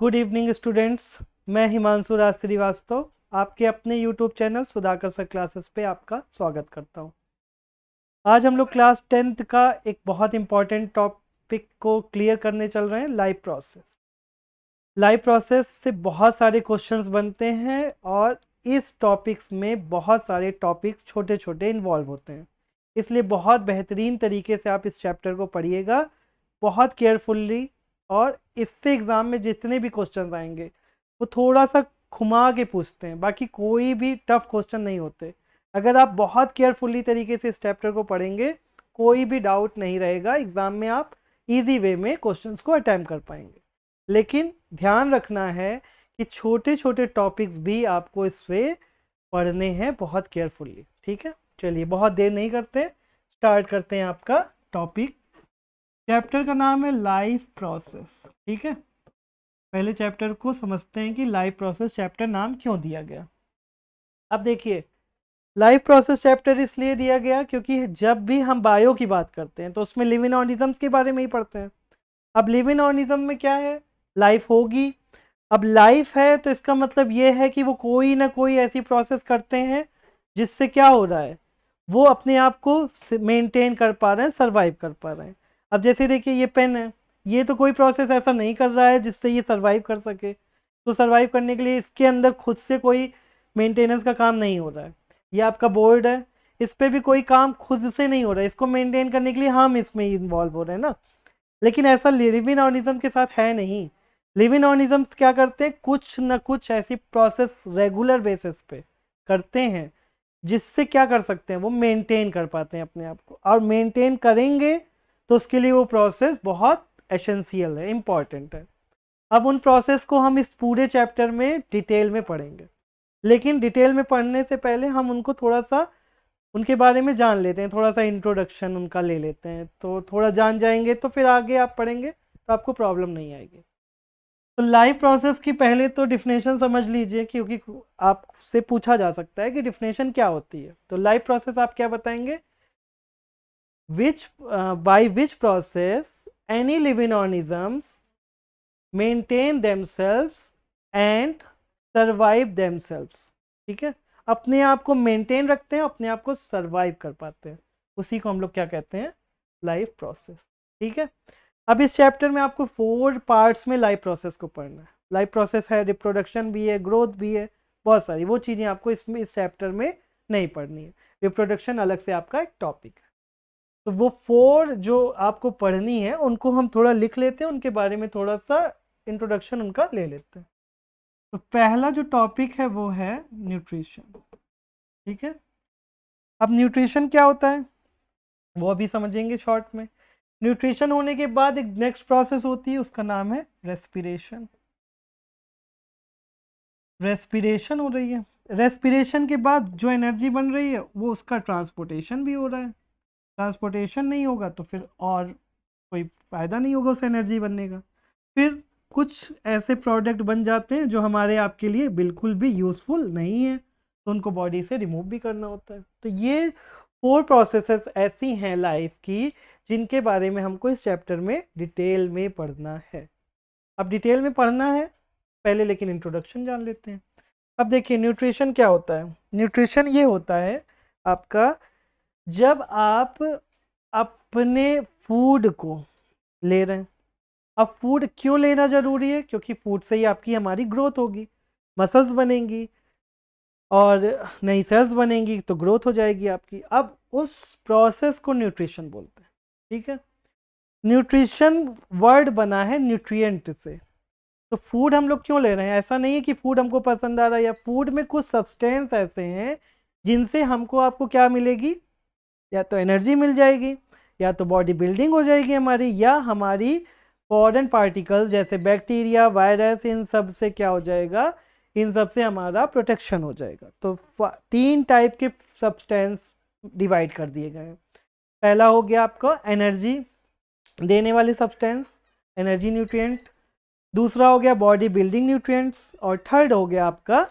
Good evening students. मैं हिमांशु राज श्रीवास्तव आपके अपने YouTube channel Sudhakar sir classes पे आपका स्वागत करता हूँ। आज हम लोग क्लास 10th का एक बहुत इंपॉर्टेंट टॉपिक को क्लियर करने चल रहे हैं, लाइव प्रोसेस। लाइव प्रोसेस से बहुत सारे क्वेश्चंस बनते हैं और इस टॉपिक्स में बहुत सारे टॉपिक्स छोटे छोटे इन्वॉल्व होते हैं, इसलिए बहुत बेहतरीन तरीके से आप इस चैप्टर को पढ़िएगा बहुत केयरफुल्ली। और इससे एग्ज़ाम में जितने भी क्वेश्चंस आएंगे वो थोड़ा सा घुमा के पूछते हैं, बाकी कोई भी टफ क्वेश्चन नहीं होते। अगर आप बहुत केयरफुली तरीके से इस चैप्टर को पढ़ेंगे कोई भी डाउट नहीं रहेगा, एग्ज़ाम में आप इजी वे में क्वेश्चंस को अटैम्प्ट कर पाएंगे। लेकिन ध्यान रखना है कि छोटे छोटे टॉपिक्स भी आपको इससे पढ़ने हैं बहुत केयरफुली, ठीक है। चलिए बहुत देर नहीं करते, स्टार्ट करते हैं आपका टॉपिक। चैप्टर का नाम है लाइफ प्रोसेस, ठीक है। पहले चैप्टर को समझते हैं कि लाइफ प्रोसेस चैप्टर नाम क्यों दिया गया। अब देखिए, लाइफ प्रोसेस चैप्टर इसलिए दिया गया क्योंकि जब भी हम बायो की बात करते हैं तो उसमें लिविंग ऑर्गेनिजम्स के बारे में ही पढ़ते हैं। अब लिविंग ऑर्गेनिज्म में क्या है, लाइफ होगी। अब लाइफ है तो इसका मतलब ये है कि वो कोई ना कोई ऐसी प्रोसेस करते हैं जिससे क्या हो रहा है, वो अपने आप को मेंटेन कर पा रहे हैं, सरवाइव कर पा रहे हैं। अब जैसे देखिए ये पेन है, ये तो कोई प्रोसेस ऐसा नहीं कर रहा है जिससे ये सरवाइव कर सके, तो सरवाइव करने के लिए इसके अंदर खुद से कोई मेंटेनेंस का काम नहीं हो रहा है। ये आपका बोर्ड है, इस पर भी कोई काम खुद से नहीं हो रहा है, इसको मेंटेन करने के लिए हम इसमें इन्वॉल्व हो रहे हैं ना। लेकिन ऐसा लिविंग ऑर्गेनिज्म के साथ है नहीं। लिविंग ऑर्गेनिजम्स क्या करते हैं, कुछ न कुछ ऐसी प्रोसेस रेगुलर बेसिस पे करते हैं जिससे क्या कर सकते हैं, वो मेंटेन कर पाते हैं अपने आप को, और मेंटेन करेंगे तो उसके लिए वो प्रोसेस बहुत एसेंशियल है, इम्पॉर्टेंट है। अब उन प्रोसेस को हम इस पूरे चैप्टर में डिटेल में पढ़ेंगे, लेकिन डिटेल में पढ़ने से पहले हम उनको थोड़ा सा उनके बारे में जान लेते हैं, थोड़ा सा इंट्रोडक्शन उनका ले लेते हैं। तो थोड़ा जान जाएंगे तो फिर आगे आप पढ़ेंगे तो आपको प्रॉब्लम नहीं आएगी। तो लाइव प्रोसेस की पहले तो डिफिनेशन समझ लीजिए, क्योंकि आपसे पूछा जा सकता है कि डिफिनेशन क्या होती है। तो लाइव प्रोसेस आप क्या बताएंगे, by which process any living organisms maintain themselves and survive themselves, ठीक है। अपने आप को मेंटेन रखते हैं, अपने आप को सरवाइव कर पाते हैं, उसी को हम लोग क्या कहते हैं, लाइफ प्रोसेस, ठीक है। अब इस चैप्टर में आपको 4 पार्ट्स में लाइफ प्रोसेस को पढ़ना है। लाइफ प्रोसेस है, रिप्रोडक्शन भी है, ग्रोथ भी है, बहुत सारी वो चीज़ें आपको इसमें इस चैप्टर में नहीं पढ़नी है। रिप्रोडक्शन अलग से आपका एक टॉपिक है। तो वो 4 जो आपको पढ़नी है उनको हम थोड़ा लिख लेते हैं, उनके बारे में थोड़ा सा इंट्रोडक्शन उनका ले लेते हैं। तो पहला जो टॉपिक है वो है न्यूट्रिशन, ठीक है। अब न्यूट्रिशन क्या होता है वो अभी समझेंगे शॉर्ट में। न्यूट्रिशन होने के बाद एक नेक्स्ट प्रोसेस होती है, उसका नाम है रेस्पिरेशन। रेस्पिरेशन हो रही है, रेस्पिरेशन के बाद जो एनर्जी बन रही है वो उसका ट्रांसपोर्टेशन भी हो रहा है। ट्रांसपोर्टेशन नहीं होगा तो फिर और कोई फ़ायदा नहीं होगा उस एनर्जी बनने का। फिर कुछ ऐसे प्रोडक्ट बन जाते हैं जो हमारे आपके लिए बिल्कुल भी यूज़फुल नहीं है, तो उनको बॉडी से रिमूव भी करना होता है। तो ये 4 प्रोसेसेस ऐसी हैं लाइफ की जिनके बारे में हमको इस चैप्टर में डिटेल में पढ़ना है। अब डिटेल में पढ़ना है पहले, लेकिन इंट्रोडक्शन जान लेते हैं। अब देखिए न्यूट्रिशन क्या होता है। न्यूट्रिशन ये होता है आपका, जब आप अपने फूड को ले रहे हैं। अब फूड क्यों लेना ज़रूरी है, क्योंकि फूड से ही आपकी हमारी ग्रोथ होगी, मसल्स बनेंगी और नई सेल्स बनेंगी तो ग्रोथ हो जाएगी आपकी। अब उस प्रोसेस को न्यूट्रिशन बोलते हैं, ठीक है। न्यूट्रिशन वर्ड बना है न्यूट्रिएंट से। तो फूड हम लोग क्यों ले रहे हैं, ऐसा नहीं है कि फूड हमको पसंद आ रहा है, या फूड में कुछ सब्सटेंस ऐसे हैं जिनसे हमको आपको क्या मिलेगी, या तो एनर्जी मिल जाएगी, या तो बॉडी बिल्डिंग हो जाएगी हमारी, या हमारी फॉरेन पार्टिकल्स जैसे बैक्टीरिया, वायरस, इन सब से क्या हो जाएगा, इन सब से हमारा प्रोटेक्शन हो जाएगा। तो 3 टाइप के सब्सटेंस डिवाइड कर दिए गए हैं। पहला हो गया आपका एनर्जी देने वाले सब्सटेंस, एनर्जी न्यूट्रिएंट। दूसरा हो गया बॉडी बिल्डिंग न्यूट्रिएंट्स, और थर्ड हो गया आपका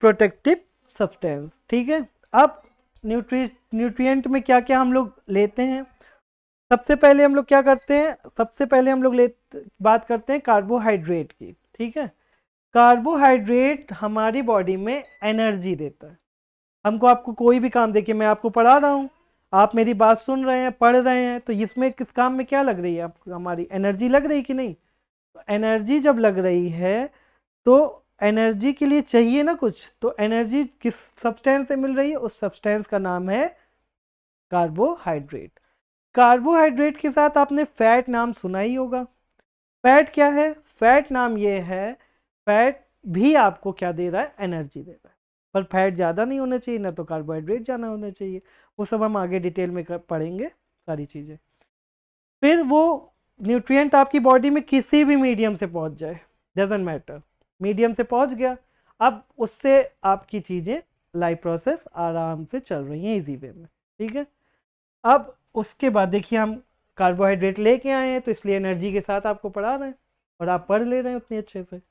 प्रोटेक्टिव सब्सटेंस, ठीक है। अब न्यूट्रिएंट में क्या क्या हम लोग लेते हैं, सबसे पहले हम लोग क्या करते हैं, सबसे पहले हम लोग बात करते हैं कार्बोहाइड्रेट की। ठीक है। कार्बोहाइड्रेट हमारी बॉडी में एनर्जी देता है। हमको आपको कोई भी काम, देखिए मैं आपको पढ़ा रहा हूँ, आप मेरी बात सुन रहे हैं, पढ़ रहे हैं, तो इसमें किस काम में क्या लग रही है आपको, हमारी एनर्जी लग रही कि नहीं। तो एनर्जी जब लग रही है तो एनर्जी के लिए चाहिए ना कुछ, तो एनर्जी किस सब्सटेंस से मिल रही है, उस सब्सटेंस का नाम है कार्बोहाइड्रेट। कार्बोहाइड्रेट के साथ आपने फैट नाम सुना ही होगा। फैट क्या है, फैट नाम ये है, फैट भी आपको क्या दे रहा है, एनर्जी दे रहा है, पर फैट ज़्यादा नहीं होना चाहिए, ना तो कार्बोहाइड्रेट ज़्यादा होना चाहिए। वो सब हम आगे डिटेल में पढ़ेंगे सारी चीज़ें। फिर वो न्यूट्रिएंट आपकी बॉडी में किसी भी मीडियम से पहुंच जाए, डजेंट मैटर, मीडियम से पहुंच गया, अब उससे आपकी चीज़ें लाइफ प्रोसेस आराम से चल रही हैं इजी वे में, ठीक है। अब उसके बाद देखिए हम कार्बोहाइड्रेट लेके आए हैं, तो इसलिए एनर्जी के साथ आपको पढ़ा रहे हैं और आप पढ़ ले रहे हैं उतनी अच्छे से।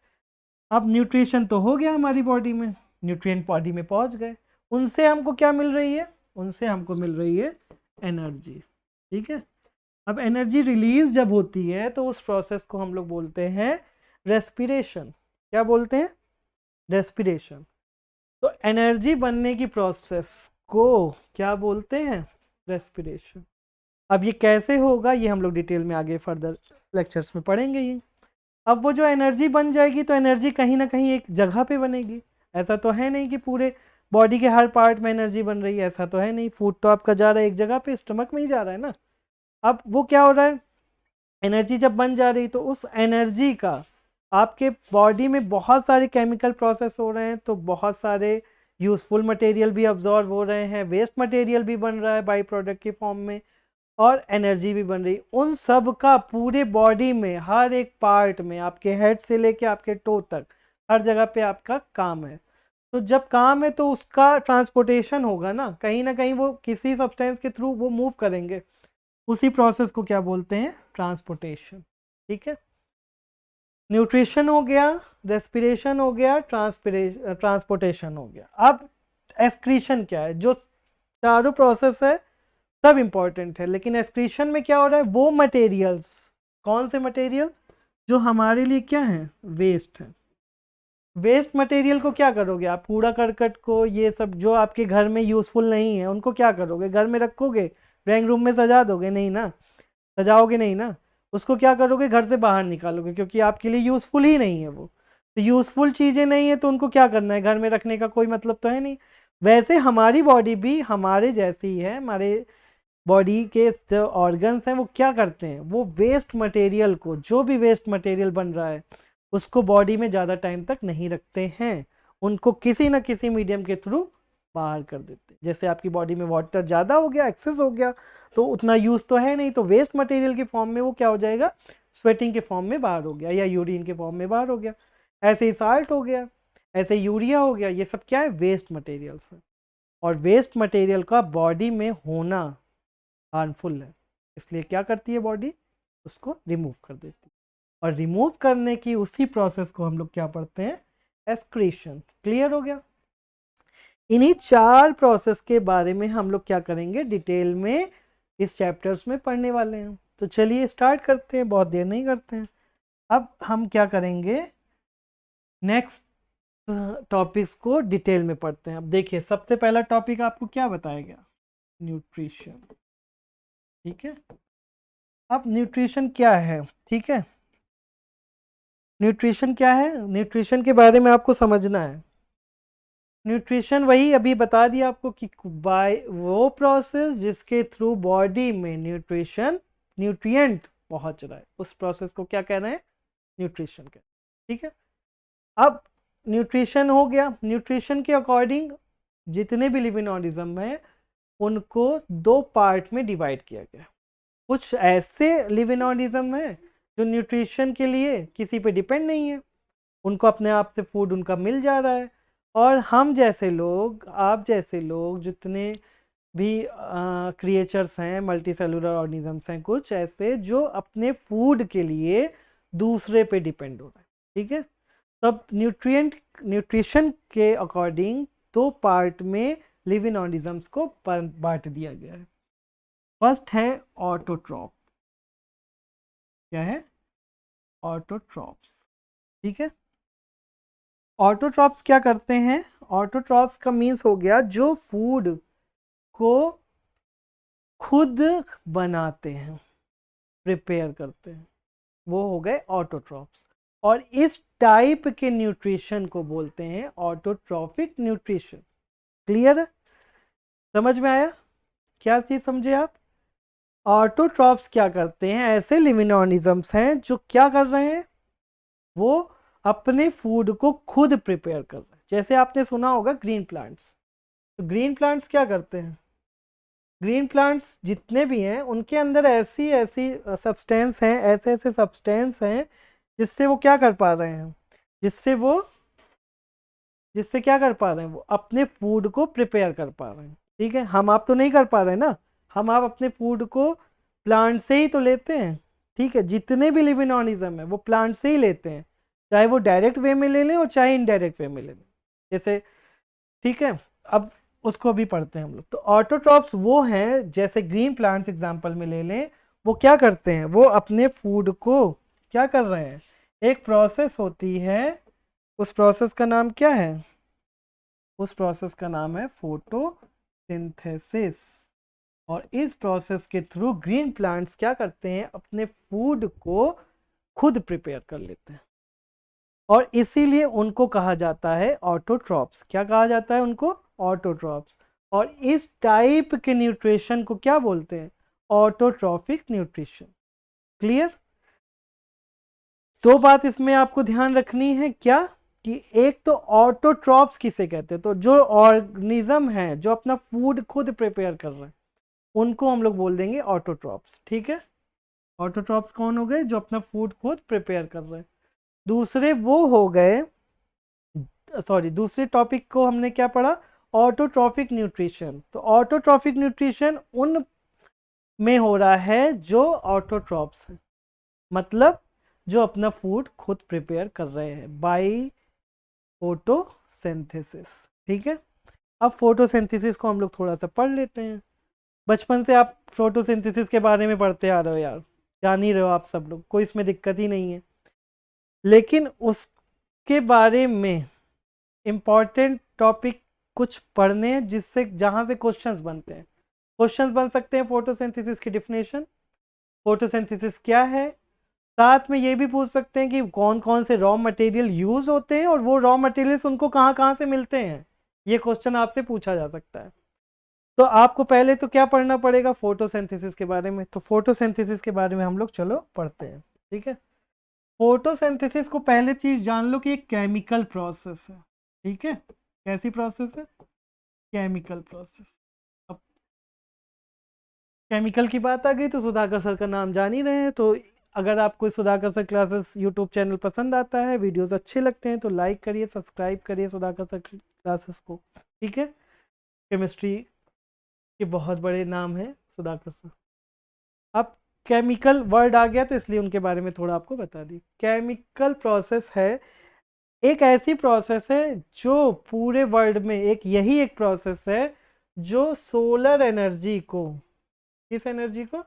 अब न्यूट्रिशन तो हो गया हमारी बॉडी में, न्यूट्रिएंट बॉडी में पहुंच गए, उनसे हमको क्या मिल रही है, उनसे हमको मिल रही है एनर्जी, ठीक है। अब एनर्जी रिलीज जब होती है तो उस प्रोसेस को हम लोग बोलते हैं रेस्पिरेशन। क्या बोलते हैं, रेस्पिरेशन। तो एनर्जी बनने की प्रोसेस को क्या बोलते हैं, रेस्पिरेशन। अब ये कैसे होगा ये हम लोग डिटेल में आगे फर्दर लेक्चर्स में पढ़ेंगे ये। अब वो जो एनर्जी बन जाएगी तो एनर्जी कहीं ना कहीं एक जगह पे बनेगी, ऐसा तो है नहीं कि पूरे बॉडी के हर पार्ट में एनर्जी बन रही है, ऐसा तो है नहीं। फूड तो आपका जा रहा है एक जगह पे, स्टमक में ही जा रहा है ना। अब वो क्या हो रहा है, एनर्जी जब बन जा रही तो उस एनर्जी का आपके बॉडी में बहुत सारे केमिकल प्रोसेस हो रहे हैं, तो बहुत सारे यूज़फुल मटेरियल भी अब्जॉर्ब हो रहे हैं, वेस्ट मटेरियल भी बन रहा है बाई प्रोडक्ट के फॉर्म में, और एनर्जी भी बन रही। उन सब का पूरे बॉडी में हर एक पार्ट में, आपके हेड से लेके आपके टो तक हर जगह पे आपका काम है। तो जब काम है तो उसका ट्रांसपोर्टेशन होगा ना कहीं वो किसी सब्सटेंस के थ्रू वो मूव करेंगे, उसी प्रोसेस को क्या बोलते हैं, ट्रांसपोर्टेशन, ठीक है। न्यूट्रिशन हो गया, रेस्पिरेशन हो गया, ट्रांसपोर्टेशन हो गया। अब एक्सक्रीशन क्या है, जो चारों प्रोसेस है सब इंपॉर्टेंट है, लेकिन एक्सक्रीशन में क्या हो रहा है, वो मटेरियल्स, कौन से मटेरियल जो हमारे लिए क्या है, वेस्ट है। वेस्ट मटेरियल को क्या करोगे आप, कूड़ा करकट को, ये सब जो आपके घर में यूज़फुल नहीं है उनको क्या करोगे, घर में रखोगे, ड्राइंग रूम में सजा दोगे, नहीं ना, सजाओगे नहीं ना, उसको क्या करोगे, घर से बाहर निकालोगे, क्योंकि आपके लिए यूज़फुल ही नहीं है वो। तो यूज़फुल चीज़ें नहीं है तो उनको क्या करना है, घर में रखने का कोई मतलब तो है नहीं। वैसे हमारी बॉडी भी हमारे जैसी ही है, हमारे बॉडी के जो ऑर्गन्स हैं वो क्या करते हैं, वो वेस्ट मटेरियल को, जो भी वेस्ट मटेरियल बन रहा है उसको बॉडी में ज़्यादा टाइम तक नहीं रखते हैं, उनको किसी ना किसी मीडियम के थ्रू बाहर कर देते हैं। जैसे आपकी बॉडी में वाटर ज़्यादा हो गया, एक्सेस हो गया, तो उतना यूज़ तो है नहीं, तो वेस्ट मटेरियल के फॉर्म में वो क्या हो जाएगा, स्वेटिंग के फॉर्म में बाहर हो गया, या यूरिन के फॉर्म में बाहर हो गया, ऐसे ही साल्ट हो गया, ऐसे यूरिया हो गया, ये सब क्या है, वेस्ट मटेरियल्स है। और वेस्ट मटेरियल का बॉडी में होना हार्मफुल है, इसलिए क्या करती है बॉडी, उसको रिमूव कर देती है। और रिमूव करने की उसी प्रोसेस को हम लोग क्या पढ़ते हैं, एक्सक्रीशन। क्लियर हो गया। इन्हीं चार प्रोसेस के बारे में हम लोग क्या करेंगे, डिटेल में इस चैप्टर्स में पढ़ने वाले हैं। तो चलिए स्टार्ट करते हैं, बहुत देर नहीं करते हैं। अब हम क्या करेंगे, नेक्स्ट टॉपिक्स को डिटेल में पढ़ते हैं। अब देखिए सबसे पहला टॉपिक आपको क्या बताया गया, न्यूट्रिशन, ठीक है। अब न्यूट्रिशन क्या है, ठीक है, न्यूट्रिशन क्या है, न्यूट्रिशन के बारे में आपको समझना है। न्यूट्रिशन वही अभी बता दिया आपको कि बाय वो प्रोसेस जिसके थ्रू बॉडी में न्यूट्रिएंट पहुंच रहा है, उस प्रोसेस को क्या कह रहे हैं, न्यूट्रिशन कहते हैं, ठीक है। अब न्यूट्रिशन हो गया, न्यूट्रिशन के अकॉर्डिंग जितने भी लिविंग ऑर्गेनिज्म हैं उनको दो पार्ट में डिवाइड किया गया। कुछ ऐसे लिविंग ऑर्गेनिज्म हैं जो न्यूट्रिशन के लिए किसी पे डिपेंड नहीं है, उनको अपने आप से फूड उनका मिल जा रहा है। और हम जैसे लोग, आप जैसे लोग, जितने भी क्रिएचर्स हैं, मल्टी सेलुलर ऑर्गेनिजम्स हैं, कुछ ऐसे जो अपने फूड के लिए दूसरे पे डिपेंड हो रहे हैं, ठीक है। तब न्यूट्रिशन के अकॉर्डिंग दो पार्ट में लिविंग ऑर्गेनिजम्स को बांट दिया गया है। फर्स्ट है ऑटोट्रॉप। क्या है, ऑटोट्रॉप्स। ठीक है। ऑटोट्रॉप्स क्या करते हैं? ऑटोट्रॉप्स का मीन्स हो गया जो फूड को खुद बनाते हैं, प्रिपेयर करते हैं, वो हो गए ऑटोट्रॉप्स। और इस टाइप के न्यूट्रिशन को बोलते हैं ऑटोट्रॉफिक न्यूट्रिशन। क्लियर है? समझ में आया? क्या चीज समझे आप? ऑटोट्रॉप्स क्या करते हैं? ऐसे लिविंग ऑर्गेनिजम्स हैं जो क्या कर रहे हैं, वो अपने फूड को खुद प्रिपेयर कर रहे हैं। जैसे आपने सुना होगा ग्रीन प्लांट्स, तो ग्रीन प्लांट्स क्या करते हैं? ग्रीन प्लांट्स जितने भी हैं उनके अंदर ऐसी ऐसी सब्सटेंस हैं, ऐसे ऐसे सब्सटेंस हैं जिससे वो क्या कर पा रहे हैं, जिससे क्या कर पा रहे हैं, वो अपने फूड को प्रिपेयर कर पा रहे हैं। ठीक है, हम आप तो नहीं कर पा रहे ना, हम आप अपने फूड को प्लांट से ही तो लेते हैं। ठीक है, जितने भी लिविंग ऑर्गेनिज्म है वो प्लांट से ही लेते हैं, चाहे वो डायरेक्ट वे में ले लें और चाहे इनडायरेक्ट वे में ले लें। जैसे, ठीक है, अब उसको भी पढ़ते हैं हम लोग। तो ऑटोट्रॉप्स वो हैं, जैसे ग्रीन प्लांट्स एग्जांपल में ले लें, वो क्या करते हैं, वो अपने फूड को क्या कर रहे हैं, एक प्रोसेस होती है, उस प्रोसेस का नाम क्या है, उस प्रोसेस का नाम है फोटोसिंथेसिस। और इस प्रोसेस के थ्रू ग्रीन प्लांट्स क्या करते हैं, अपने फूड को खुद प्रिपेयर कर लेते हैं। और इसीलिए उनको कहा जाता है ऑटोट्रॉप्स। क्या कहा जाता है उनको? ऑटोट्रॉप्स। और इस टाइप के न्यूट्रिशन को क्या बोलते हैं? Autotrophic nutrition. क्लियर? दो बात इसमें आपको ध्यान रखनी है, क्या कि एक तो ऑटोट्रॉप्स किसे कहते हैं, तो जो ऑर्गेनिज्म है जो अपना फूड खुद प्रिपेयर कर रहे हैं उनको हम लोग बोल देंगे ऑटोट्रॉप्स। ठीक है, ऑटोट्रॉप्स कौन हो गए? जो अपना फूड खुद प्रिपेयर कर रहे हैं। दूसरे वो हो गए, सॉरी, दूसरे टॉपिक को हमने क्या पढ़ा? Autotrophic nutrition. तो ऑटोट्रॉफिक न्यूट्रिशन उन में हो रहा है जो ऑटोट्रॉप्स है, मतलब जो अपना फूड खुद प्रिपेयर कर रहे हैं बाय फोटोसिंथेसिस। ठीक है, अब फोटोसिंथेसिस को हम लोग थोड़ा सा पढ़ लेते हैं। बचपन से आप फोटोसिंथेसिस के बारे में पढ़ते आ रहे हो यार, जान ही रहे हो आप सब लोग, कोई इसमें दिक्कत ही नहीं है। लेकिन उसके बारे में इम्पॉर्टेंट टॉपिक कुछ पढ़ने हैं जिससे, जहाँ से क्वेश्चंस बनते हैं। क्वेश्चंस बन सकते हैं फोटोसिंथेसिस की डेफिनेशन, फोटोसिंथेसिस क्या है, साथ में ये भी पूछ सकते हैं कि कौन कौन से रॉ मटेरियल यूज होते हैं और वो रॉ मटेरियल्स उनको कहाँ कहाँ से मिलते हैं। ये क्वेश्चन आपसे पूछा जा सकता है। तो आपको पहले तो क्या पढ़ना पड़ेगा? फोटोसिंथेसिस के बारे में। तो फोटोसिंथेसिस के बारे में हम लोग चलो पढ़ते हैं। ठीक है, फोटोसिंथेसिस को पहले चीज जान लो कि एक केमिकल प्रोसेस है। ठीक है, कैसी प्रोसेस है? Chemical process. अब केमिकल की बात आ गई तो सुधाकर सर का नाम जान ही रहे हैं। तो अगर आपको Sudhakar sir classes YouTube channel पसंद आता है, वीडियोस अच्छे लगते हैं, तो लाइक करिए, सब्सक्राइब करिए सुधाकर सर क्लासेस को। ठीक है, केमिस्ट्री के बहुत बड़े नाम है सुधाकर सर। अब केमिकल वर्ड आ गया तो इसलिए उनके बारे में थोड़ा आपको बता दी। केमिकल प्रोसेस है, एक ऐसी प्रोसेस है जो पूरे वर्ल्ड में एक यही एक प्रोसेस है जो सोलर एनर्जी को, किस एनर्जी को,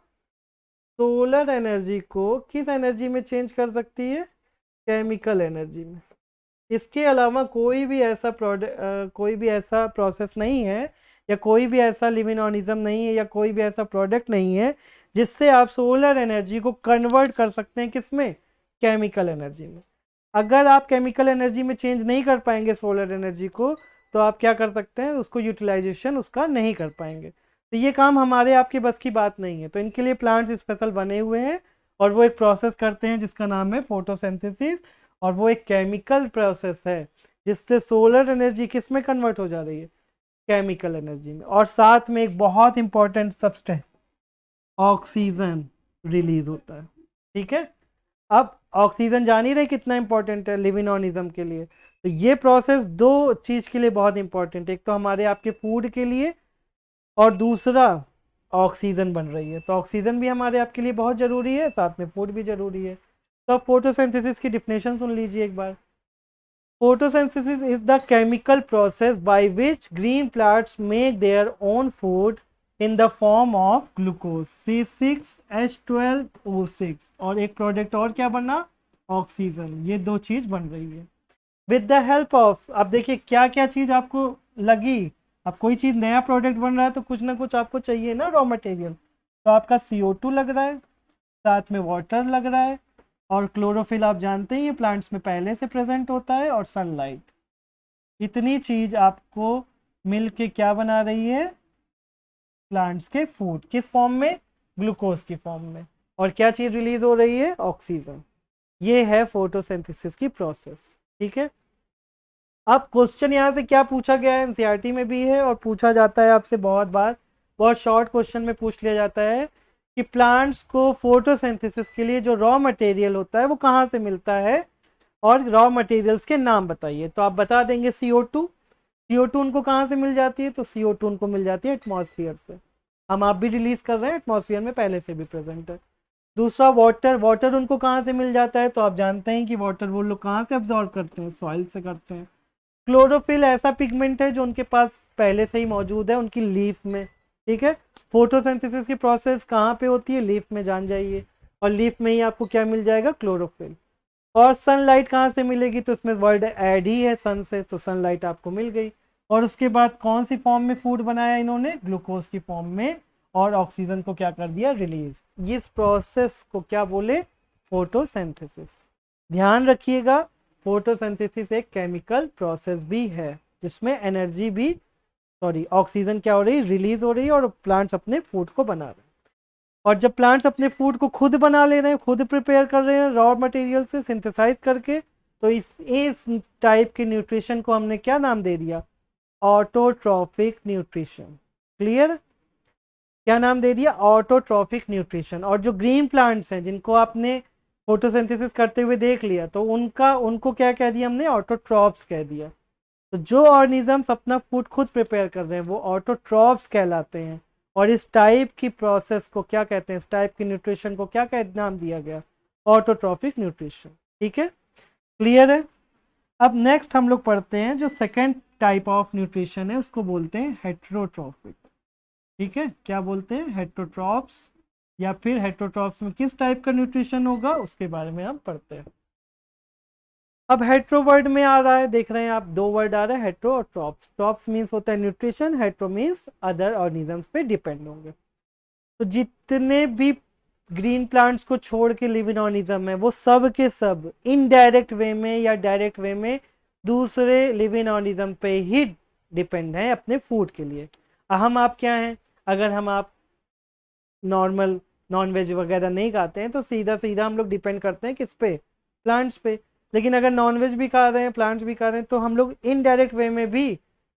सोलर एनर्जी को किस एनर्जी में चेंज कर सकती है? केमिकल एनर्जी में। इसके अलावा कोई भी ऐसा प्रोडक्ट, कोई भी ऐसा प्रोसेस नहीं है, या कोई भी ऐसा लिविंग ऑर्गेनिज्म नहीं है, या कोई भी ऐसा प्रोडक्ट नहीं है जिससे आप सोलर एनर्जी को कन्वर्ट कर सकते हैं किसमें? केमिकल एनर्जी में। अगर आप केमिकल एनर्जी में चेंज नहीं कर पाएंगे सोलर एनर्जी को, तो आप क्या कर सकते हैं? उसको यूटिलाइजेशन उसका नहीं कर पाएंगे। तो ये काम हमारे आपके बस की बात नहीं है। तो इनके लिए प्लांट्स स्पेशल बने हुए हैं और वो एक प्रोसेस करते हैं जिसका नाम है फोटोसिंथेसिस। और वो एक केमिकल प्रोसेस है जिससे सोलर एनर्जी किस में कन्वर्ट हो जा रही है? केमिकल एनर्जी में। और साथ में एक बहुत इंपॉर्टेंट सब्सटेंस ऑक्सीजन रिलीज होता है। ठीक है, अब ऑक्सीजन जान ही रहे कितना इंपॉर्टेंट है लिविंग ऑर्गेनिज्म के लिए। तो ये प्रोसेस दो चीज के लिए बहुत इंपॉर्टेंट है, एक तो हमारे आपके फूड के लिए और दूसरा ऑक्सीजन बन रही है। तो ऑक्सीजन भी हमारे आपके लिए बहुत ज़रूरी है, साथ में फूड भी ज़रूरी है। तो अब फोटोसिंथेसिस की डिफिनेशन सुन लीजिए एक बार। Photosynthesis is the chemical process by which green plants make their own food in the form of glucose C6H12O6। और एक प्रोडक्ट और क्या बना? ऑक्सीजन, ये दो चीज बन रही है विद द हेल्प ऑफ। अब देखिए क्या क्या चीज आपको लगी। अब कोई चीज नया प्रोडक्ट बन रहा है तो कुछ ना कुछ आपको चाहिए ना रॉ मटेरियल। तो आपका CO2 लग रहा है, साथ में वाटर लग रहा है, और क्लोरोफिल आप जानते हैं ये प्लांट्स में पहले से प्रेजेंट होता है, और सनलाइट। इतनी चीज आपको मिल के क्या बना रही है, प्लांट्स के फूड। किस फॉर्म में, ग्लूकोज की फॉर्म में। और क्या चीज रिलीज हो रही है, ऑक्सीजन। ये है फोटोसिंथेसिस की प्रोसेस। ठीक है। अब क्वेश्चन यहाँ से क्या पूछा गया है, एनसीईआरटी में भी है और पूछा जाता है आपसे बहुत बार, बहुत शॉर्ट क्वेश्चन में पूछ लिया जाता है कि प्लांट्स को फोटोसिंथेसिस के लिए जो रॉ मटेरियल होता है वो कहाँ से मिलता है, और रॉ मटेरियल्स के नाम बताइए। तो आप बता देंगे CO2। CO2 उनको कहाँ से मिल जाती है, तो CO2 उनको मिल जाती है एटमॉस्फेयर से। हम आप भी रिलीज कर रहे हैं, एटमॉस्फेयर में पहले से भी प्रेजेंट है। दूसरा वाटर, वाटर उनको कहाँ से मिल जाता है, तो आप जानते हैं कि वाटर वो लोग कहाँ से अब्जॉर्ब करते हैं, सॉइल से करते हैं। क्लोरोफिल ऐसा पिगमेंट है जो उनके पास पहले से ही मौजूद है उनकी लीफ में। ठीक है। फोटोसिंथेसिस की प्रोसेस कहाँ पे होती है, लीफ में, जान जाइए। और लीफ में ही आपको क्या मिल जाएगा, क्लोरोफिल। और सनलाइट कहाँ से मिलेगी, तो इसमें वर्ड ऐड ही है सन से, तो सनलाइट आपको मिल गई। और उसके बाद कौन सी फॉर्म में फूड बनाया इन्होंने, ग्लूकोज की फॉर्म में, और ऑक्सीजन को क्या कर दिया, रिलीज। इस प्रोसेस को क्या बोले, फोटोसिंथेसिस। ध्यान रखिएगा, फोटोसिंथेसिस एक केमिकल प्रोसेस भी है जिसमें एनर्जी भी, सॉरी ऑक्सीजन क्या हो रही, रिलीज हो रही है, और प्लांट्स अपने फूड को बना रहे हैं। और जब प्लांट्स अपने फूड को खुद बना ले रहे हैं, खुद प्रिपेयर कर रहे हैं रॉ मटेरियल से सिंथेसाइज करके, तो इस टाइप के न्यूट्रिशन को हमने क्या नाम दे दिया, ऑटोट्रॉफिक न्यूट्रिशन। क्लियर, क्या नाम दे दिया, ऑटोट्रॉफिक न्यूट्रिशन। और जो ग्रीन प्लांट्स हैं जिनको आपने फोटोसिंथेसिस करते हुए देख लिया, तो उनको क्या कह दिया हमने, ऑटोट्रॉप्स कह दिया। तो जो ऑर्गेनिजम्स अपना फूड खुद प्रिपेयर कर रहे हैं वो ऑटोट्रॉप्स कहलाते हैं। और इस टाइप की प्रोसेस को क्या कहते हैं, इस टाइप की न्यूट्रिशन को क्या नाम दिया गया, ऑटोट्रॉफिक न्यूट्रिशन। ठीक है, क्लियर है। अब नेक्स्ट हम लोग पढ़ते हैं जो सेकेंड टाइप ऑफ न्यूट्रिशन है, उसको बोलते हैं हेट्रोट्रॉफिक। ठीक है, क्या बोलते हैं, हेट्रोट्रॉप्स, या फिर हेट्रोट्रॉप्स में किस टाइप का न्यूट्रिशन होगा उसके बारे में हम पढ़ते हैं। अब हेट्रो वर्ड में आ रहा है, देख रहे हैं आप, दो वर्ड आ रहे हैं, हेट्रो और ट्रॉप्स। ट्रॉप्स मीन्स होता है nutrition, hetero means other organisms पे डिपेंड होंगे। तो जितने भी ग्रीन प्लांट्स को छोड़ के लिविंग ऑर्गेनिज्म है वो सब के सब इनडायरेक्ट वे में या डायरेक्ट वे में दूसरे लिविंग ऑर्गेनिज्म पे ही डिपेंड है अपने फूड के लिए। हम आप क्या हैं, अगर आप नॉर्मल नॉन वेज वगैरह नहीं खाते हैं तो सीधा सीधा हम लोग डिपेंड करते हैं किस पे, प्लांट्स पे। लेकिन अगर नॉन वेज भी खा रहे हैं, प्लांट्स भी खा रहे हैं, तो हम लोग इनडायरेक्ट वे में भी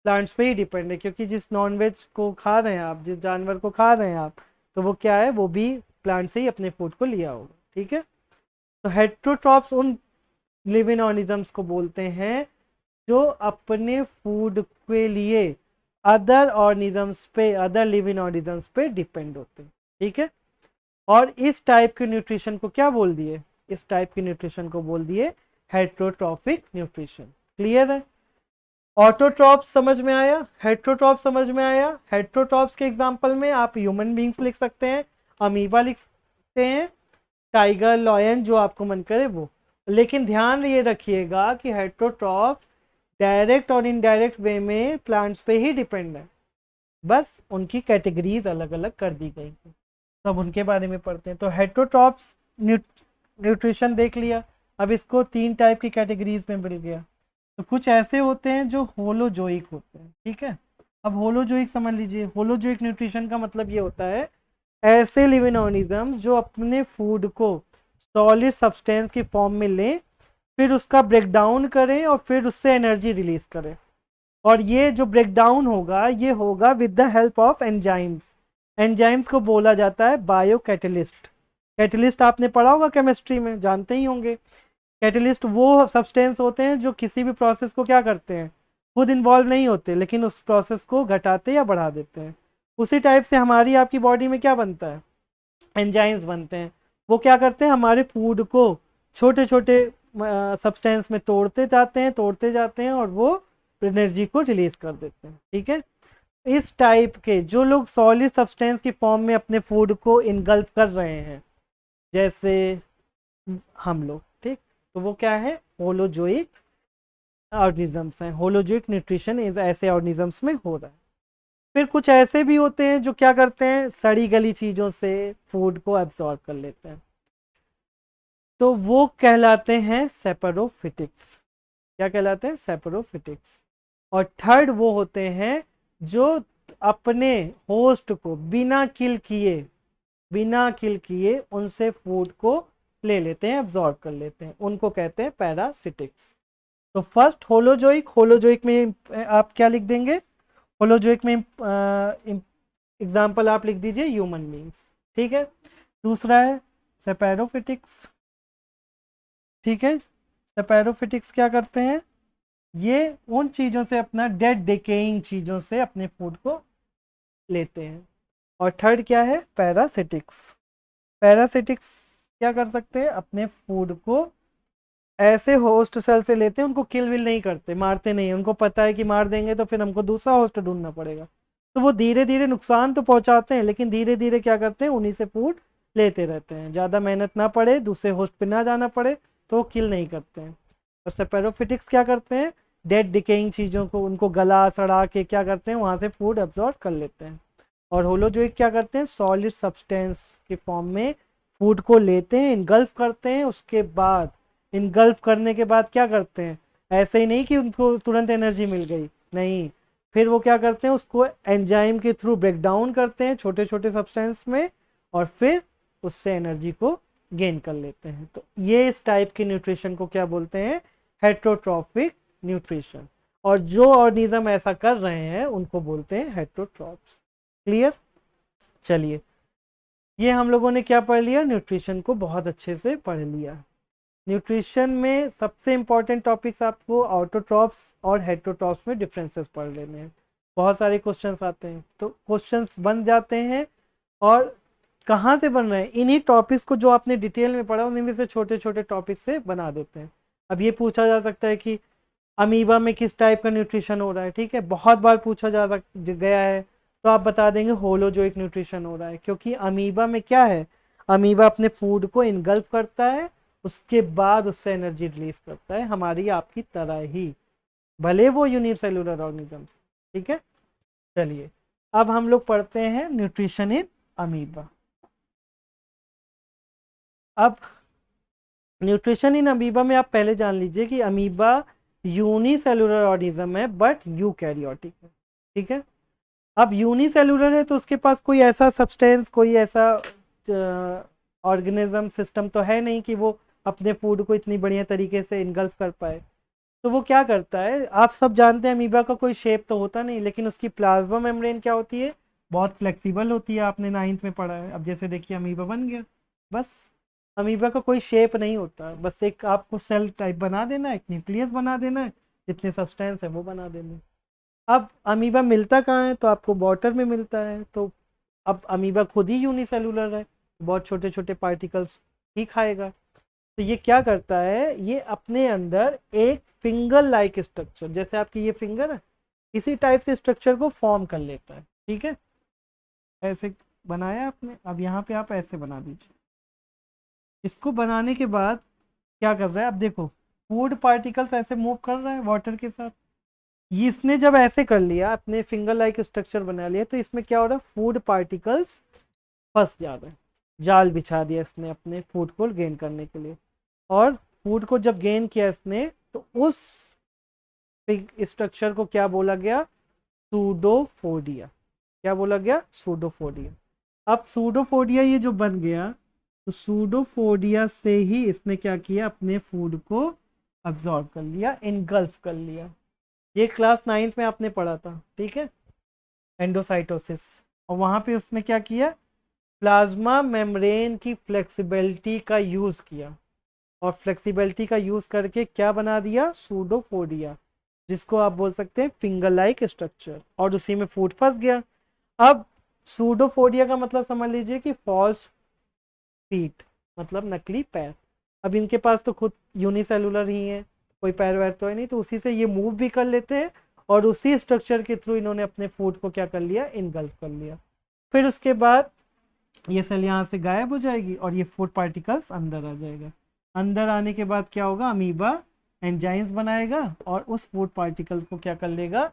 प्लांट्स पे ही डिपेंड है, क्योंकि जिस नॉन वेज को खा रहे हैं आप, जिस जानवर को खा रहे हैं आप, तो वो क्या है, वो भी प्लांट से ही अपने फूड को लिया होगा। ठीक है। तो हेट्रोट्रॉप्स उन लिविंग ऑर्गेनिजम्स को बोलते हैं जो अपने फूड के लिए अदर ऑर्गेनिजम्स पे, अदर लिविंग ऑर्गेनिजम्स पे डिपेंड होते हैं। ठीक है। और इस टाइप के न्यूट्रिशन को क्या बोल दिए, इस टाइप के न्यूट्रिशन को बोल दिए हेट्रोट्रॉफिक न्यूट्रिशन। क्लियर है। ऑटोट्रॉप्स समझ में आया, हेट्रोट्रॉप्स समझ में आया। हेट्रोट्रॉप्स के एग्जांपल में आप ह्यूमन बींग्स लिख सकते हैं, अमीबा लिख सकते हैं, टाइगर, लॉयन, जो आपको मन करे वो। लेकिन ध्यान ये रखिएगा कि हेट्रोट्रॉप्स डायरेक्ट और इनडायरेक्ट वे में प्लांट्स पे ही डिपेंड है, बस उनकी कैटेगरीज अलग अलग कर दी गई हैं, तब उनके बारे में पढ़ते हैं। तो हेट्रोट्रॉप्स न्यूट्रिशन देख लिया। अब इसको तीन टाइप की कैटेगरीज में मिल गया। तो कुछ ऐसे होते हैं जो होलोजोइक होते हैं। ठीक है। अब होलोजोइक समझ लीजिए, होलोजोइक न्यूट्रिशन का मतलब ये होता है ऐसे लिविंग ऑर्गेनिजम्स जो अपने फूड को सॉलिड सब्सटेंस की फॉर्म में लें, फिर उसका ब्रेक डाउन करें और फिर उससे एनर्जी रिलीज करें। और ये जो ब्रेक डाउन होगा ये होगा with the help of enzymes. Enzymes को बोला जाता है बायो कैटलिस्ट। कैटलिस्ट आपने पढ़ा होगा केमिस्ट्री में, जानते ही होंगे। कैटलिस्ट वो सब्सटेंस होते हैं जो किसी भी प्रोसेस को क्या करते हैं, खुद इन्वॉल्व नहीं होते लेकिन उस प्रोसेस को घटाते या बढ़ा देते हैं। उसी टाइप से हमारी आपकी बॉडी में क्या बनता है, एंजाइम्स बनते हैं। वो क्या करते हैं, हमारे फूड को छोटे छोटे सब्सटेंस में तोड़ते जाते हैं और वो एनर्जी को रिलीज कर देते हैं। ठीक है। इस टाइप के जो लोग सॉलिड सब्सटेंस की फॉर्म में अपने फूड को इनगल्फ कर रहे हैं, जैसे हम लोग, ठीक, तो वो क्या है, होलोजोइक ऑर्गेनिजम्स हैं। होलोजोइक न्यूट्रिशन इस ऐसे ऑर्गेनिजम्स में हो रहा है। फिर कुछ ऐसे भी होते हैं जो क्या करते हैं, सड़ी गली चीज़ों से फूड को एब्जॉर्ब कर लेते हैं, तो वो कहलाते हैं सेपरोफिटिक्स। क्या कहलाते हैं, सेपरोफिटिक्स। और थर्ड वो होते हैं जो अपने होस्ट को बिना किल किए उनसे फूड को ले लेते हैं, एब्जॉर्ब कर लेते हैं, उनको कहते हैं पैरासिटिक्स। तो फर्स्ट होलोजोइक, होलोजोइक में आप क्या लिख देंगे, होलोजोइक में एग्जाम्पल आप लिख दीजिए ह्यूमन बींग्स, ठीक है। दूसरा है सेपैरोफिटिक्स, ठीक है। सेपैरोफिटिक्स क्या करते हैं, ये उन चीज़ों से, अपना डेड डिकेइंग चीज़ों से अपने फूड को लेते हैं। और थर्ड क्या है, पैरासिटिक्स। पैरासिटिक्स क्या कर सकते हैं, अपने फूड को ऐसे होस्ट सेल से लेते हैं, उनको किल विल नहीं करते, मारते नहीं, उनको पता है कि मार देंगे तो फिर हमको दूसरा होस्ट ढूंढना पड़ेगा, तो वो धीरे धीरे नुकसान तो पहुंचाते हैं, लेकिन धीरे धीरे क्या करते हैं, उन्हीं से फूड लेते रहते हैं, ज़्यादा मेहनत ना पड़े, दूसरे होस्ट पे ना जाना पड़े, तो वो किल नहीं करते हैं। और सेपेरोफिटिक्स क्या करते हैं, डेड डिकेइंग चीज़ों को, उनको गला सड़ा के क्या करते हैं, वहाँ से फूड एब्जॉर्ब कर लेते हैं। और होलोजोइक क्या करते हैं, सॉलिड सब्सटेंस के फॉर्म में फूड को लेते हैं, इनगल्फ करते हैं, उसके बाद इनगल्फ करने के बाद क्या करते हैं, ऐसे ही नहीं कि उनको तुरंत एनर्जी मिल गई, नहीं, फिर वो क्या करते हैं, उसको एंजाइम के थ्रू ब्रेक डाउन करते हैं छोटे छोटे सब्सटेंस में, और फिर उससे एनर्जी को गेन कर लेते हैं। तो ये इस टाइप के न्यूट्रिशन को क्या बोलते हैं, हेटरोट्रॉफिक न्यूट्रिशन। और जो ऑर्गेनिज्म ऐसा कर रहे हैं उनको बोलते हैं हेटरोट्रॉफ्स। क्लियर। चलिए, ये हम लोगों ने क्या पढ़ लिया, न्यूट्रिशन को बहुत अच्छे से पढ़ लिया। न्यूट्रिशन में सबसे इंपॉर्टेंट टॉपिक्स आपको ऑटोट्रॉफ्स और हेटरोट्रॉफ्स में डिफरेंसेस पढ़ लेने हैं। बहुत सारे क्वेश्चंस आते हैं, तो क्वेश्चंस बन जाते हैं, और कहाँ से बन रहे हैं, इन्हीं टॉपिक्स को जो आपने डिटेल में पढ़ा उन्हीं में से छोटे छोटे टॉपिक से बना देते हैं। अब ये पूछा जा सकता है कि अमीबा में किस टाइप का न्यूट्रिशन हो रहा है, ठीक है, बहुत बार पूछा गया है, तो आप बता देंगे होलोजोइक न्यूट्रिशन हो रहा है, क्योंकि अमीबा में क्या है, अमीबा अपने फूड को इनगल्फ करता है, उसके बाद उससे एनर्जी रिलीज करता है, हमारी आपकी तरह ही, भले वो यूनिसेलुलर ऑर्गेनिजम्स, ठीक है। चलिए, अब हम लोग पढ़ते हैं न्यूट्रिशन इन अमीबा। अब न्यूट्रिशन इन अमीबा में आप पहले जान लीजिए कि अमीबा यूनिसेलुलर ऑर्गेनिज्म है, बट यूकैरियोटिक है, ठीक है। अब यूनिसेलुलर है तो उसके पास कोई ऐसा सब्सटेंस, कोई ऐसा ऑर्गेनिज्म सिस्टम तो है नहीं कि वो अपने फूड को इतनी बढ़िया तरीके से इनगल्फ कर पाए। तो वो क्या करता है, आप सब जानते हैं अमीबा का कोई शेप तो होता नहीं, लेकिन उसकी प्लाज्मा मेम्ब्रेन क्या होती है, बहुत फ्लेक्सिबल होती है, आपने 9th में पढ़ा है। अब जैसे देखिए अमीबा बन गया, बस अमीबा का कोई शेप नहीं होता, बस एक आपको सेल टाइप बना देना है, एक न्यूक्लियस बना देना है, जितने सब्सटेंस है वो बना देने हैं। अब अमीबा मिलता कहाँ है, तो आपको वाटर में मिलता है, तो अब अमीबा खुद ही यूनिसेलुलर है, बहुत छोटे छोटे पार्टिकल्स ही खाएगा। तो ये क्या करता है, ये अपने अंदर एक फिंगर लाइक स्ट्रक्चर, जैसे आपकी ये फिंगर है, इसी टाइप से स्ट्रक्चर को फॉर्म कर लेता है, ठीक है, ऐसे बनाया आपने, अब यहाँ पे आप ऐसे बना दीजिए। इसको बनाने के बाद क्या कर रहा है, अब देखो फूड पार्टिकल्स ऐसे मूव कर रहा है वाटर के साथ, ये इसने जब ऐसे कर लिया, अपने फिंगर लाइक स्ट्रक्चर बना लिया, तो इसमें क्या हो रहा है, फूड पार्टिकल्स फंस जा रहे हैं, जाल बिछा दिया इसने अपने फूड को गेन करने के लिए। और फूड को जब गेन किया इसने, तो उस स्ट्रक्चर को क्या बोला गया, सूडोफोडिया। क्या बोला गया, सूडोफोडिया। अब सूडोफोडिया ये जो बन गया, तो सूडोफोडिया से ही इसने क्या किया, अपने फूड को अब्जॉर्ब कर लिया, इनगल्फ कर लिया। ये क्लास 9th में आपने पढ़ा था, ठीक है, एंडोसाइटोसिस। और वहाँ पे उसने क्या किया, प्लाज्मा मेम्ब्रेन की फ्लेक्सिबिलिटी का यूज़ किया, और फ्लेक्सिबिलिटी का यूज़ करके क्या बना दिया, सूडोफोडिया, जिसको आप बोल सकते हैं फिंगर लाइक स्ट्रक्चर, और उसी में फूड फंस गया। अब सूडोफोडिया का मतलब समझ लीजिए कि फॉल्स फीट, मतलब नकली पैर। अब इनके पास तो खुद यूनिसेलुलर ही है, कोई पैर वैर तो है नहीं, तो उसी से ये मूव भी कर लेते हैं, और उसी स्ट्रक्चर के थ्रू इन्होंने अपने फूड को क्या कर लिया, इनगल्फ कर लिया। फिर उसके बाद ये सेल यहाँ से गायब हो जाएगी, और ये फूड पार्टिकल्स अंदर आ जाएगा। अंदर आने के बाद क्या होगा, अमीबा एंजाइम्स बनाएगा और उस फूड पार्टिकल्स को क्या कर लेगा,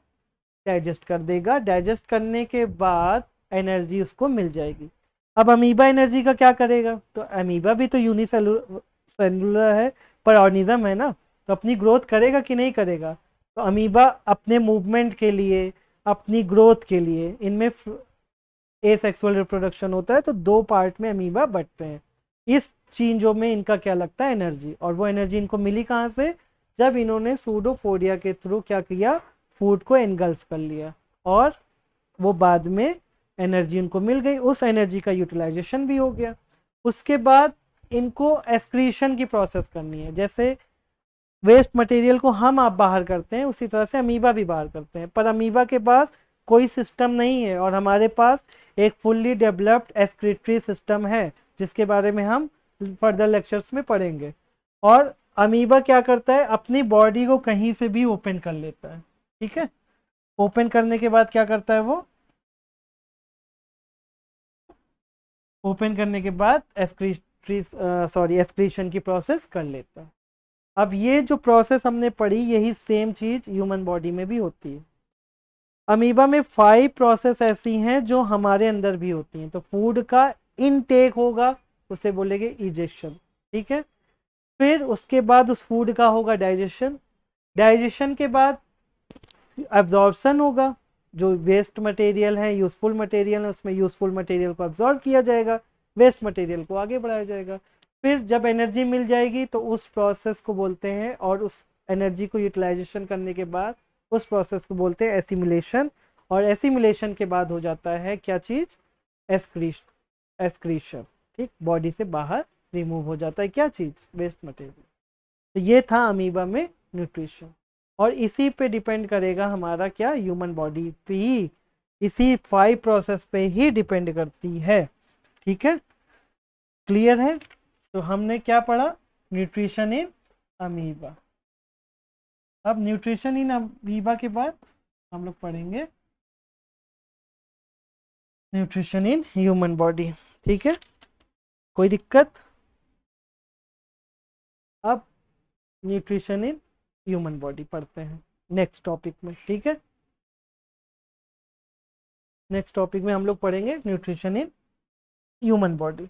डाइजेस्ट कर देगा। डाइजेस्ट करने के बाद एनर्जी उसको मिल जाएगी। अब अमीबा एनर्जी का क्या करेगा, तो अमीबा भी तो यूनिसेलुलर है, पर ऑर्गेनिज्म है ना, तो अपनी ग्रोथ करेगा कि नहीं करेगा। तो अमीबा अपने मूवमेंट के लिए, अपनी ग्रोथ के लिए, इनमें एसेक्सुअल रिप्रोडक्शन होता है, तो दो पार्ट में अमीबा बंटते हैं। इस चीजों में इनका क्या लगता है, एनर्जी। और वो एनर्जी इनको मिली कहाँ से, जब इन्होंने सूडोफोडिया के थ्रू क्या किया, फूड को एनगल्फ कर लिया, और वो बाद में एनर्जी इनको मिल गई, उस एनर्जी का यूटिलाइजेशन भी हो गया। उसके बाद इनको एक्सक्रीशन की प्रोसेस करनी है। जैसे वेस्ट मटेरियल को हम आप बाहर करते हैं, उसी तरह से अमीबा भी बाहर करते हैं, पर अमीबा के पास कोई सिस्टम नहीं है, और हमारे पास एक फुल्ली डेवलप्ड एक्सक्रीटरी सिस्टम है, जिसके बारे में हम फर्दर लेक्चर्स में पढ़ेंगे। और अमीबा क्या करता है, अपनी बॉडी को कहीं से भी ओपन कर लेता है, ठीक है। ओपन करने के बाद क्या करता है, वो ओपन करने के बाद एक्सक्रीशन की प्रोसेस कर लेता है। अब ये जो प्रोसेस हमने पढ़ी, यही सेम चीज ह्यूमन बॉडी में भी होती है। अमीबा में 5 प्रोसेस ऐसी हैं जो हमारे अंदर भी होती हैं। तो फूड का इनटेक होगा, उसे बोलेंगे इजेक्शन, ठीक है। फिर उसके बाद उस फूड का होगा डाइजेशन। डाइजेशन के बाद एब्जॉर्प्शन होगा, जो वेस्ट मटेरियल है, यूजफुल मटेरियल है, उसमें यूजफुल मटेरियल को एब्जॉर्ब किया जाएगा, वेस्ट मटेरियल को आगे बढ़ाया जाएगा। फिर जब एनर्जी मिल जाएगी तो उस प्रोसेस को बोलते हैं, और उस एनर्जी को यूटिलाइजेशन करने के बाद उस प्रोसेस को बोलते हैं एसिमिलेशन। और एसिमिलेशन के बाद हो जाता है क्या चीज़, एक्सक्रीशन, ठीक, बॉडी से बाहर रिमूव हो जाता है क्या चीज़, वेस्ट मटेरियल। तो ये था अमीबा में न्यूट्रिशन, और इसी पे डिपेंड करेगा हमारा क्या, ह्यूमन बॉडी पे ही, इसी 5 प्रोसेस पे ही डिपेंड करती है, ठीक है। क्लियर है। तो हमने क्या पढ़ा, न्यूट्रिशन इन अमीबा। अब न्यूट्रिशन इन अमीबा के बाद हम लोग पढ़ेंगे न्यूट्रिशन इन ह्यूमन बॉडी, ठीक है। कोई दिक्कत। अब न्यूट्रिशन इन ह्यूमन बॉडी पढ़ते हैं नेक्स्ट टॉपिक में, ठीक है। नेक्स्ट टॉपिक में हम लोग पढ़ेंगे न्यूट्रिशन इन ह्यूमन बॉडी।